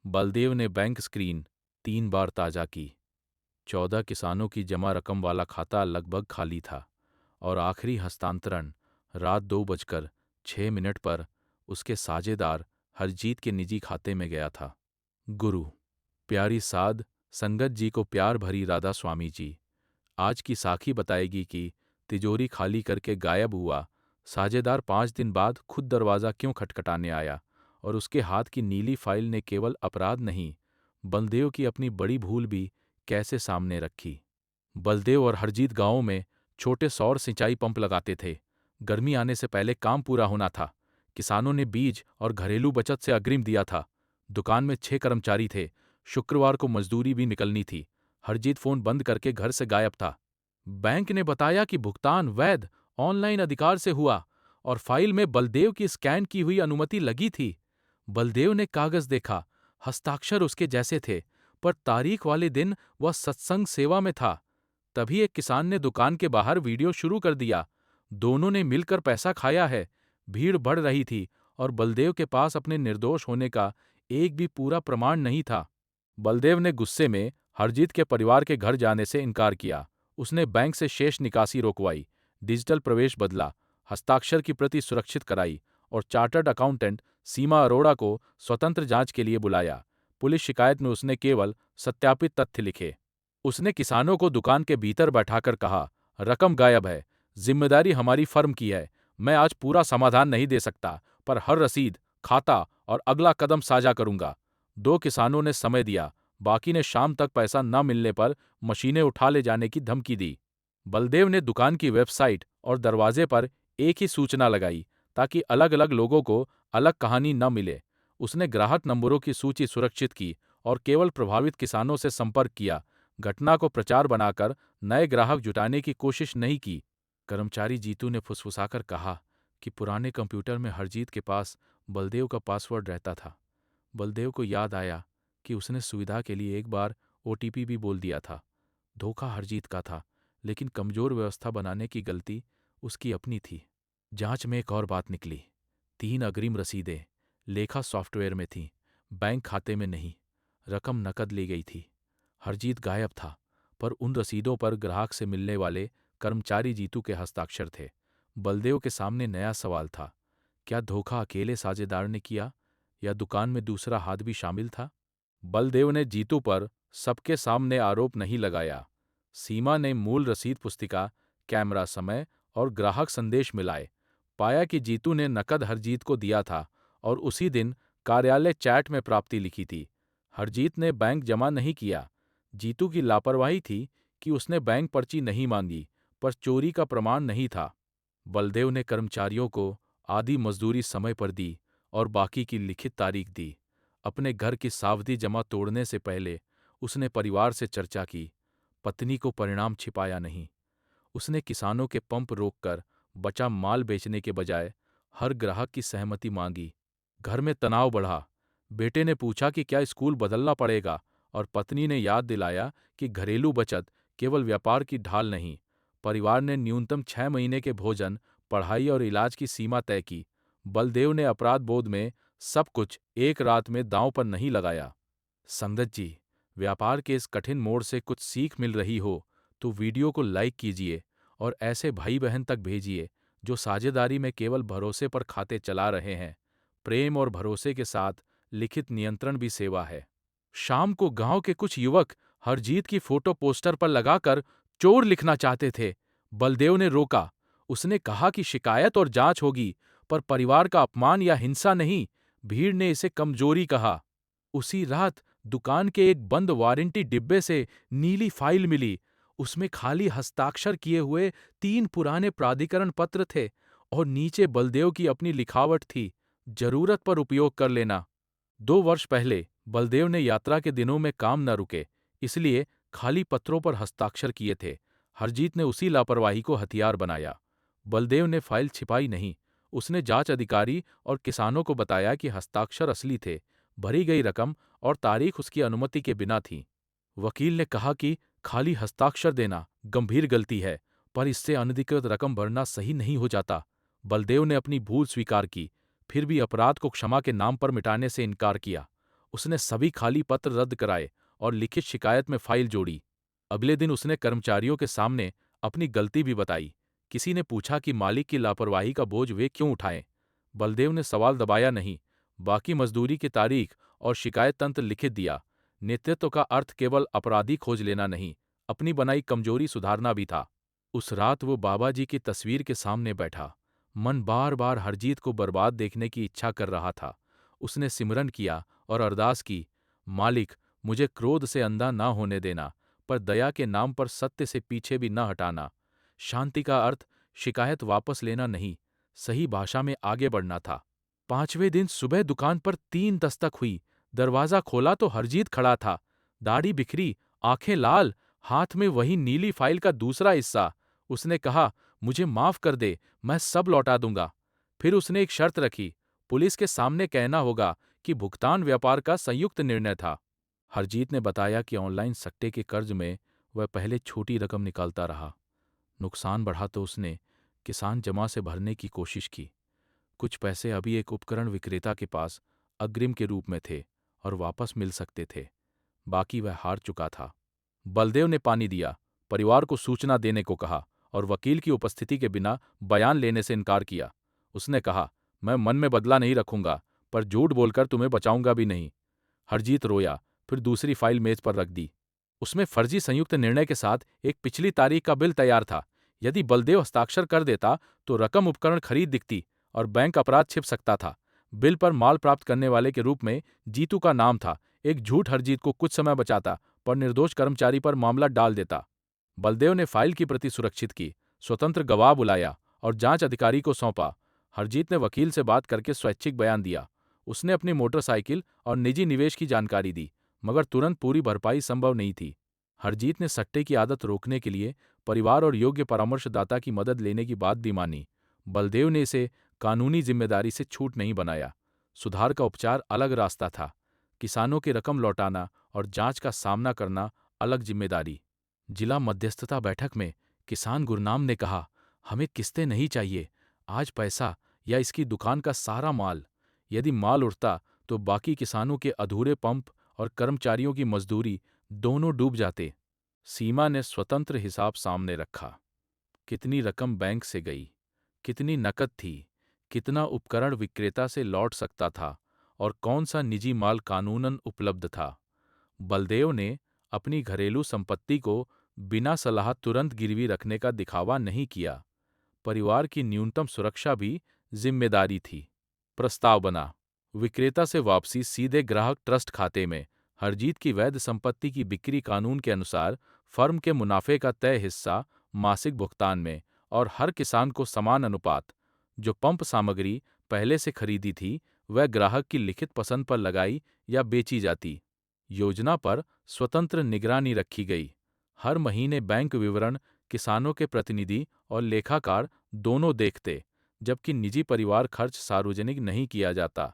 बलदेव ने bank screen 3 बार ताज़ा की। 14 किसानों की जमा रकम वाला खाता लगभग खाली था और आखिरी हस्तांतरण रात 2:06 पर उसके साझेदार हरजीत के निजी खाते में गया था। गुरु प्यारी साध संगत जी को प्यार भरी राधा स्वामी जी, आज की साखी बताएगी कि तिजोरी खाली करके गायब हुआ साझेदार 5 दिन बाद खुद दरवाज़ा क्यों खटखटाने आया और उसके हाथ की नीली फाइल ने केवल अपराध नहीं, बलदेव की अपनी बड़ी भूल भी कैसे सामने रखी। बलदेव और हरजीत गांवों में छोटे सौर सिंचाई पंप लगाते थे। गर्मी आने से पहले काम पूरा होना था। किसानों ने बीज और घरेलू बचत से अग्रिम दिया था। दुकान में 6 कर्मचारी थे। शुक्रवार को मजदूरी भी निकलनी थी। हरजीत फोन बंद करके घर से गायब था। बैंक ने बताया कि भुगतान वैध ऑनलाइन अधिकार से हुआ और फाइल में बलदेव की स्कैन की हुई अनुमति लगी थी। बलदेव ने कागज देखा। हस्ताक्षर उसके जैसे थे, पर तारीख वाले दिन वह सत्संग सेवा में था। तभी एक किसान ने दुकान के बाहर वीडियो शुरू कर दिया। दोनों ने मिलकर पैसा खाया है। भीड़ बढ़ रही थी और बलदेव के पास अपने निर्दोष होने का एक भी पूरा प्रमाण नहीं था। बलदेव ने गुस्से में हरजीत के परिवार के घर जाने से इनकार किया। उसने बैंक से शेष निकासी रोकवाई, डिजिटल प्रवेश बदला, हस्ताक्षर की प्रति सुरक्षित कराई और चार्टर्ड अकाउंटेंट सीमा अरोड़ा को स्वतंत्र जांच के लिए बुलाया। पुलिस शिकायत में उसने केवल सत्यापित तथ्य लिखे। उसने किसानों को दुकान के भीतर बैठाकर कहा, रकम गायब है, जिम्मेदारी हमारी फर्म की है। मैं आज पूरा समाधान नहीं दे सकता, पर हर रसीद, खाता और अगला कदम साझा करूंगा। 2 किसानों ने समय दिया, बाकी ने शाम तक पैसा न मिलने पर मशीनें उठा ले जाने की धमकी दी। बलदेव ने दुकान की वेबसाइट और दरवाजे पर एक ही सूचना लगाई, ताकि अलग अलग लोगों को अलग कहानी न मिले। उसने ग्राहक नंबरों की सूची सुरक्षित की और केवल प्रभावित किसानों से संपर्क किया। घटना को प्रचार बनाकर नए ग्राहक जुटाने की कोशिश नहीं की। कर्मचारी जीतू ने फुसफुसाकर कहा कि पुराने कंप्यूटर में हरजीत के पास बलदेव का पासवर्ड रहता था। बलदेव को याद आया कि उसने सुविधा के लिए एक बार ओटीपी भी बोल दिया था। धोखा हरजीत का था, लेकिन कमजोर व्यवस्था बनाने की गलती उसकी अपनी थी। जांच में एक और बात निकली। 3 अग्रिम रसीदें लेखा सॉफ्टवेयर में थीं, बैंक खाते में नहीं। रकम नकद ली गई थी। हरजीत गायब था, पर उन रसीदों पर ग्राहक से मिलने वाले कर्मचारी जीतू के हस्ताक्षर थे। बलदेव के सामने नया सवाल था, क्या धोखा अकेले साझेदार ने किया या दुकान में दूसरा हाथ भी शामिल था? बलदेव ने जीतू पर सबके सामने आरोप नहीं लगाया। सीमा ने मूल रसीद पुस्तिका, कैमरा समय और ग्राहक संदेश मिलाए। पाया कि जीतू ने नकद हरजीत को दिया था और उसी दिन कार्यालय चैट में प्राप्ति लिखी थी। हरजीत ने बैंक जमा नहीं किया। जीतू की लापरवाही थी कि उसने बैंक पर्ची नहीं मांगी, पर चोरी का प्रमाण नहीं था। बलदेव ने कर्मचारियों को आधी मजदूरी समय पर दी और बाकी की लिखित तारीख दी। अपने घर की सावधि जमा तोड़ने से पहले उसने परिवार से चर्चा की। पत्नी को परिणाम छिपाया नहीं। उसने किसानों के पंप रोककर बचा माल बेचने के बजाय हर ग्राहक की सहमति मांगी। घर में तनाव बढ़ा। बेटे ने पूछा कि क्या स्कूल बदलना पड़ेगा और पत्नी ने याद दिलाया कि घरेलू बचत केवल व्यापार की ढाल नहीं। परिवार ने न्यूनतम 6 महीने के भोजन, पढ़ाई और इलाज की सीमा तय की। बलदेव ने अपराध बोध में सब कुछ एक रात में दांव पर नहीं लगाया। संगत जी, व्यापार के इस कठिन मोड़ से कुछ सीख मिल रही हो तो वीडियो को लाइक कीजिए और ऐसे भाई बहन तक भेजिए जो साझेदारी में केवल भरोसे पर खाते चला रहे हैं। प्रेम और भरोसे के साथ लिखित नियंत्रण भी सेवा है। शाम को गांव के कुछ युवक हरजीत की फोटो पोस्टर पर लगाकर चोर लिखना चाहते थे। बलदेव ने रोका। उसने कहा कि शिकायत और जांच होगी, पर परिवार का अपमान या हिंसा नहीं। भीड़ ने इसे कमजोरी कहा। उसी रात दुकान के एक बंद वारंटी डिब्बे से नीली फाइल मिली। उसमें खाली हस्ताक्षर किए हुए 3 पुराने प्राधिकरण पत्र थे और नीचे बलदेव की अपनी लिखावट थी, जरूरत पर उपयोग कर लेना। 2 वर्ष पहले बलदेव ने यात्रा के दिनों में काम न रुके, इसलिए खाली पत्रों पर हस्ताक्षर किए थे। हरजीत ने उसी लापरवाही को हथियार बनाया। बलदेव ने फाइल छिपाई नहीं। उसने जांच अधिकारी और किसानों को बताया कि हस्ताक्षर असली थे। भरी गई रकम और तारीख उसकी अनुमति के बिना थी। वकील ने कहा कि खाली हस्ताक्षर देना गंभीर गलती है, पर इससे अनधिकृत रकम भरना सही नहीं हो जाता। बलदेव ने अपनी भूल स्वीकार की, फिर भी अपराध को क्षमा के नाम पर मिटाने से इनकार किया। उसने सभी खाली पत्र रद्द कराए और लिखित शिकायत में फाइल जोड़ी। अगले दिन उसने कर्मचारियों के सामने अपनी गलती भी बताई। किसी ने पूछा कि मालिक की लापरवाही का बोझ वे क्यों उठाएं। बलदेव ने सवाल दबाया नहीं, बाकी मजदूरी की तारीख और शिकायत तंत्र लिखित दिया। नेतृत्व का अर्थ केवल अपराधी खोज लेना नहीं, अपनी बनाई कमजोरी सुधारना भी था। उस रात वो बाबा जी की तस्वीर के सामने बैठा। मन बार बार हरजीत को बर्बाद देखने की इच्छा कर रहा था। उसने सिमरन किया और अरदास की, मालिक, मुझे क्रोध से अंधा ना होने देना, पर दया के नाम पर सत्य से पीछे भी न हटाना। शांति का अर्थ शिकायत वापस लेना नहीं, सही भाषा में आगे बढ़ना था। 5वें दिन सुबह दुकान पर 3 दस्तक हुई। दरवाजा खोला तो हरजीत खड़ा था। दाढ़ी बिखरी, आंखें लाल, हाथ में वही नीली फाइल का दूसरा हिस्सा। उसने कहा, मुझे माफ कर दे, मैं सब लौटा दूंगा। फिर उसने एक शर्त रखी, पुलिस के सामने कहना होगा कि भुगतान व्यापार का संयुक्त निर्णय था। हरजीत ने बताया कि ऑनलाइन सट्टे के कर्ज में वह पहले छोटी रकम निकालता रहा। नुकसान बढ़ा तो उसने किसान जमा से भरने की कोशिश की। कुछ पैसे अभी एक उपकरण विक्रेता के पास अग्रिम के रूप में थे और वापस मिल सकते थे। बाकी वह हार चुका था। बलदेव ने पानी दिया, परिवार को सूचना देने को कहा और वकील की उपस्थिति के बिना बयान लेने से इनकार किया। उसने कहा, मैं मन में बदला नहीं रखूंगा, पर झूठ बोलकर तुम्हें बचाऊंगा भी नहीं। हरजीत रोया, फिर दूसरी फाइल मेज पर रख दी। उसमें फर्जी संयुक्त निर्णय के साथ एक पिछली तारीख का बिल तैयार था। यदि बलदेव हस्ताक्षर कर देता तो रकम उपकरण खरीद दिखती और बैंक अपराध छिप सकता था। बिल पर माल प्राप्त करने वाले के रूप में जीतू का नाम था। एक झूठ हरजीत को कुछ समय बचाता, पर निर्दोष कर्मचारी पर मामला डाल देता। बलदेव ने फाइल की प्रति सुरक्षित की, स्वतंत्र गवाह बुलाया और जांच अधिकारी को सौंपा। हरजीत ने वकील से बात करके स्वैच्छिक बयान दिया। उसने अपनी मोटरसाइकिल और निजी निवेश की जानकारी दी, मगर तुरंत पूरी भरपाई संभव नहीं थी। हरजीत ने सट्टे की आदत रोकने के लिए परिवार और योग्य परामर्शदाता की मदद लेने की बात भी मानी। बलदेव ने इसे कानूनी जिम्मेदारी से छूट नहीं बनाया। सुधार का उपचार अलग रास्ता था, किसानों की रकम लौटाना और जांच का सामना करना अलग जिम्मेदारी। जिला मध्यस्थता बैठक में किसान गुरनाम ने कहा, हमें किस्तें नहीं चाहिए, आज पैसा या इसकी दुकान का सारा माल। यदि माल उठता तो बाकी किसानों के अधूरे पंप और कर्मचारियों की मजदूरी दोनों डूब जाते। सीमा ने स्वतंत्र हिसाब सामने रखा। कितनी रकम बैंक से गई, कितनी नकद थी, कितना उपकरण विक्रेता से लौट सकता था और कौन सा निजी माल कानूनन उपलब्ध था। बलदेव ने अपनी घरेलू संपत्ति को बिना सलाह तुरंत गिरवी रखने का दिखावा नहीं किया। परिवार की न्यूनतम सुरक्षा भी जिम्मेदारी थी। प्रस्ताव बना, विक्रेता से वापसी सीधे ग्राहक ट्रस्ट खाते में, हरजीत की वैध संपत्ति की बिक्री कानून के अनुसार, फर्म के मुनाफे का तय हिस्सा मासिक भुगतान में और हर किसान को समान अनुपात। जो पंप सामग्री पहले से खरीदी थी वह ग्राहक की लिखित पसंद पर लगाई या बेची जाती। योजना पर स्वतंत्र निगरानी रखी गई। हर महीने बैंक विवरण किसानों के प्रतिनिधि और लेखाकार दोनों देखते, जबकि निजी परिवार खर्च सार्वजनिक नहीं किया जाता।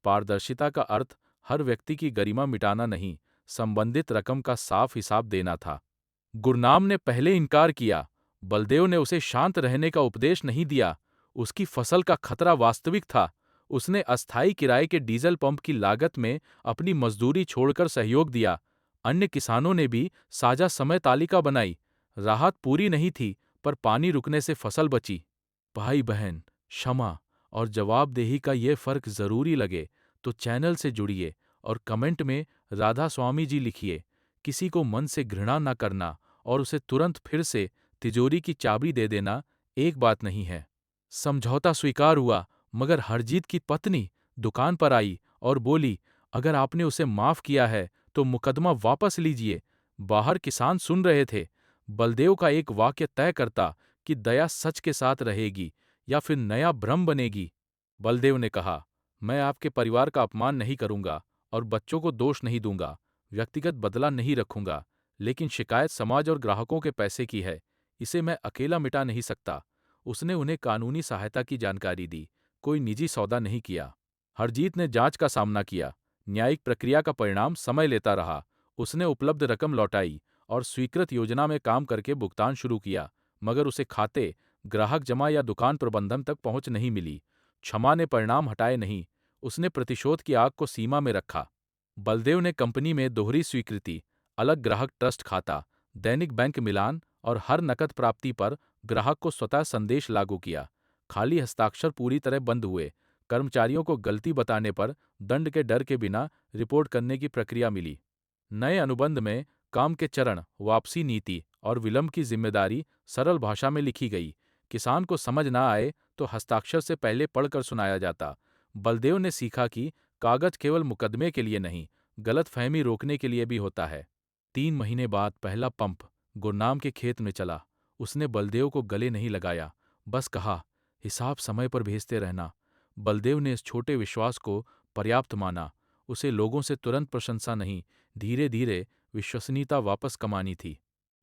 पारदर्शिता का अर्थ हर व्यक्ति की गरिमा मिटाना नहीं, संबंधित रकम का साफ हिसाब देना था। गुरनाम ने पहले इनकार किया। बलदेव ने उसे शांत रहने का उपदेश नहीं दिया। उसकी फसल का खतरा वास्तविक था। उसने अस्थायी किराए के डीजल पंप की लागत में अपनी मजदूरी छोड़कर सहयोग दिया। अन्य किसानों ने भी साझा समय तालिका बनाई। राहत पूरी नहीं थी, पर पानी रुकने से फसल बची। भाई बहन, क्षमा और जवाबदेही का ये फर्क जरूरी लगे तो चैनल से जुड़िए और कमेंट में राधा स्वामी जी लिखिए। किसी को मन से घृणा न करना और उसे तुरंत फिर से तिजोरी की चाबी दे देना एक बात नहीं है। समझौता स्वीकार हुआ, मगर हरजीत की पत्नी दुकान पर आई और बोली, अगर आपने उसे माफ किया है तो मुकदमा वापस लीजिए। बाहर किसान सुन रहे थे। बलदेव का एक वाक्य तय करता कि दया सच के साथ रहेगी या फिर नया भ्रम बनेगी। बलदेव ने कहा, मैं आपके परिवार का अपमान नहीं करूंगा और बच्चों को दोष नहीं दूंगा, व्यक्तिगत बदला नहीं रखूंगा, लेकिन शिकायत समाज और ग्राहकों के पैसे की है, इसे मैं अकेला मिटा नहीं सकता। उसने उन्हें कानूनी सहायता की जानकारी दी, कोई निजी सौदा नहीं किया। हरजीत ने जांच का सामना किया। न्यायिक प्रक्रिया का परिणाम समय लेता रहा। उसने उपलब्ध रकम लौटाई और स्वीकृत योजना में काम करके भुगतान शुरू किया, मगर उसे खाते, ग्राहक जमा या दुकान प्रबंधन तक पहुंच नहीं मिली। क्षमा ने परिणाम हटाए नहीं, उसने प्रतिशोध की आग को सीमा में रखा। बलदेव ने कंपनी में दोहरी स्वीकृति, अलग ग्राहक ट्रस्ट खाता, दैनिक बैंक मिलान और हर नकद प्राप्ति पर ग्राहक को स्वतः संदेश लागू किया। खाली हस्ताक्षर पूरी तरह बंद हुए। कर्मचारियों को गलती बताने पर दंड के डर के बिना रिपोर्ट करने की प्रक्रिया मिली। नए अनुबंध में काम के चरण, वापसी नीति और विलंब की जिम्मेदारी सरल भाषा में लिखी गई। किसान को समझ ना आए तो हस्ताक्षर से पहले पढ़कर सुनाया जाता। बलदेव ने सीखा कि कागज केवल मुकदमे के लिए नहीं, गलतफहमी रोकने के लिए भी होता है। 3 महीने बाद पहला पंप गुरनाम के खेत में चला। उसने बलदेव को गले नहीं लगाया, बस कहा, हिसाब समय पर भेजते रहना। बलदेव ने इस छोटे विश्वास को पर्याप्त माना। उसे लोगों से तुरंत प्रशंसा नहीं, धीरे धीरे विश्वसनीयता वापस कमानी थी।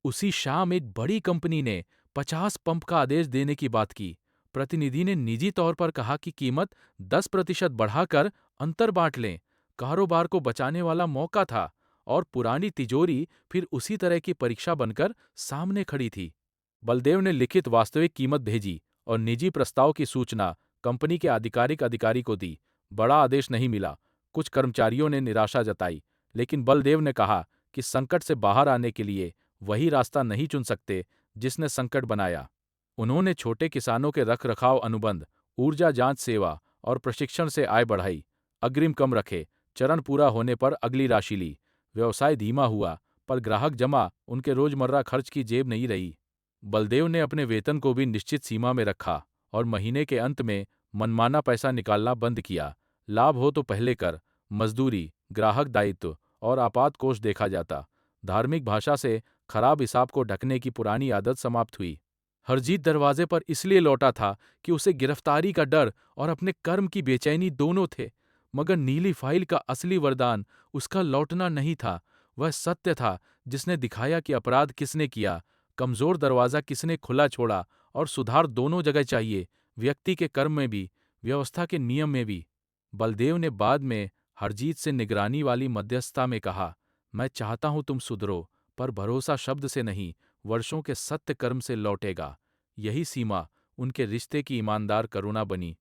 उसी शाम एक बड़ी कंपनी ने 50 पंप का आदेश देने की बात की। प्रतिनिधि ने निजी तौर पर कहा कि कीमत 10% बढ़ाकर अंतर बांट लें। कारोबार को बचाने वाला मौका था और पुरानी तिजोरी फिर उसी तरह की परीक्षा बनकर सामने खड़ी थी। बलदेव ने लिखित वास्तविक कीमत भेजी और निजी प्रस्ताव की सूचना कंपनी के आधिकारिक अधिकारी को दी। बड़ा आदेश नहीं मिला। कुछ कर्मचारियों ने निराशा जताई, लेकिन बलदेव ने कहा कि संकट से बाहर आने के लिए वही रास्ता नहीं चुन सकते जिसने संकट बनाया। उन्होंने छोटे किसानों के रखरखाव अनुबंध, ऊर्जा जांच सेवा और प्रशिक्षण से आय बढ़ाई। अग्रिम कम रखे। चरण पूरा होने पर अगली राशि ली। व्यवसाय धीमा हुआ, पर ग्राहक जमा उनके रोजमर्रा खर्च की जेब नहीं रही। बलदेव ने अपने वेतन को भी निश्चित सीमा में रखा और महीने के अंत में मनमाना पैसा निकालना बंद किया। लाभ हो तो पहले कर, मजदूरी, ग्राहक दायित्व और आपात कोष देखा जाता। धार्मिक भाषा से खराब हिसाब को ढकने की पुरानी आदत समाप्त हुई। हरजीत दरवाजे पर इसलिए लौटा था कि उसे गिरफ्तारी का डर और अपने कर्म की बेचैनी दोनों थे। मगर नीली फाइल का असली वरदान उसका लौटना नहीं था, वह सत्य था जिसने दिखाया कि अपराध किसने किया, कमजोर दरवाजा किसने खुला छोड़ा और सुधार दोनों जगह चाहिए, व्यक्ति के कर्म में भी, व्यवस्था के नियम में भी। बलदेव ने बाद में हरजीत से निगरानी वाली मध्यस्थता में कहा, मैं चाहता हूं तुम सुधरो, पर भरोसा शब्द से नहीं, वर्षों के सत्य कर्म से लौटेगा। यही सीमा उनके रिश्ते की ईमानदार करुणा बनी।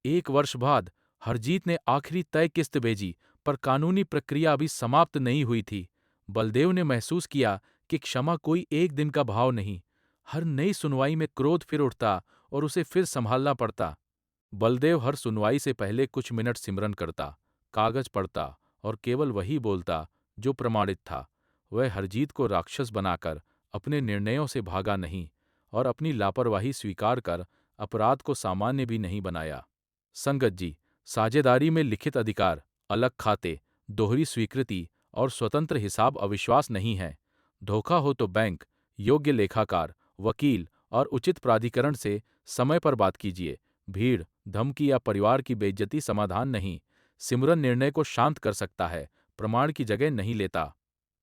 1 वर्ष बाद हरजीत ने आखिरी तय किस्त भेजी, पर कानूनी प्रक्रिया अभी समाप्त नहीं हुई थी। बलदेव ने महसूस किया कि क्षमा कोई एक दिन का भाव नहीं। हर नई सुनवाई में क्रोध फिर उठता और उसे फिर संभालना पड़ता। बलदेव हर सुनवाई से पहले कुछ मिनट सिमरन करता, कागज पढ़ता और केवल वही बोलता जो प्रमाणित था। वह हरजीत को राक्षस बनाकर अपने निर्णयों से भागा नहीं और अपनी लापरवाही स्वीकार कर अपराध को सामान्य भी नहीं बनाया। संगत जी, साझेदारी में लिखित अधिकार, अलग खाते, दोहरी स्वीकृति और स्वतंत्र हिसाब अविश्वास नहीं है। धोखा हो तो बैंक, योग्य लेखाकार, वकील और उचित प्राधिकरण से समय पर बात कीजिए। भीड़, धमकी या परिवार की बेइज्जती समाधान नहीं। सिमरन निर्णय को शांत कर सकता है, प्रमाण की जगह नहीं लेता।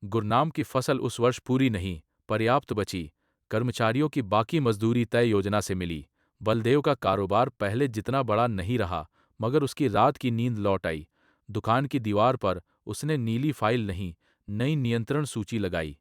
गुरनाम की फसल उस वर्ष पूरी नहीं, पर्याप्त बची। कर्मचारियों की बाकी मजदूरी तय योजना से मिली। बलदेव का कारोबार पहले जितना बड़ा नहीं रहा, मगर उसकी रात की नींद लौट आई। दुकान की दीवार पर उसने नीली फाइल नहीं, नई नियंत्रण सूची लगाई।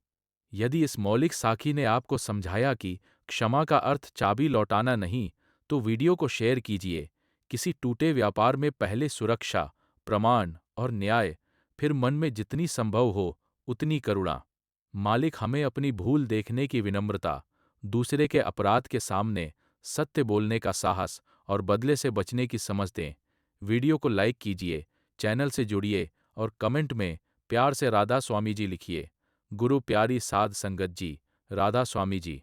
यदि इस मौलिक साखी ने आपको समझाया कि क्षमा का अर्थ चाबी लौटाना नहीं, तो वीडियो को शेयर कीजिए। किसी टूटे व्यापार में पहले सुरक्षा, प्रमाण और न्याय, फिर मन में जितनी संभव हो उतनी करुणा। मालिक हमें अपनी भूल देखने की विनम्रता, दूसरे के अपराध के सामने सत्य बोलने का साहस और बदले से बचने की समझ दें। वीडियो को लाइक कीजिए, चैनल से जुड़िए और कमेंट में प्यार से राधा स्वामी जी लिखिए। गुरु प्यारी साध संगत जी, राधा स्वामी जी।